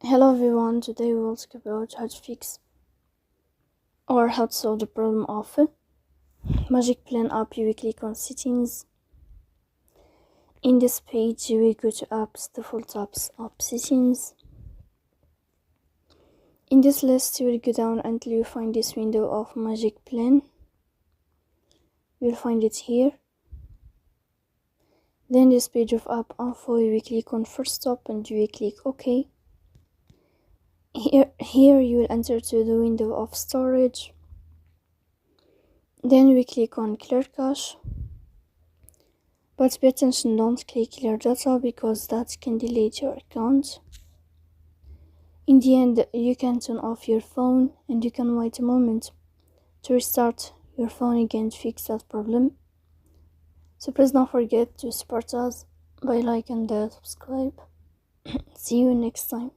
Hello everyone, today we will talk about how to fix or how to solve the problem of Magicplan app. You will click on settings. In this page you will go to apps, default apps, app settings. In this list you will go down until you find this window of Magicplan. You will find it here. Then this page of app info, you will click on first stop and you will click OK. Here you will enter to the window of storage. Then we click on clear cache, but pay attention, don't click clear data because that can delete your account. In the end, you can turn off your phone and you can wait a moment to restart your phone again to fix that problem. So please don't forget to support us by like and subscribe. See you next time.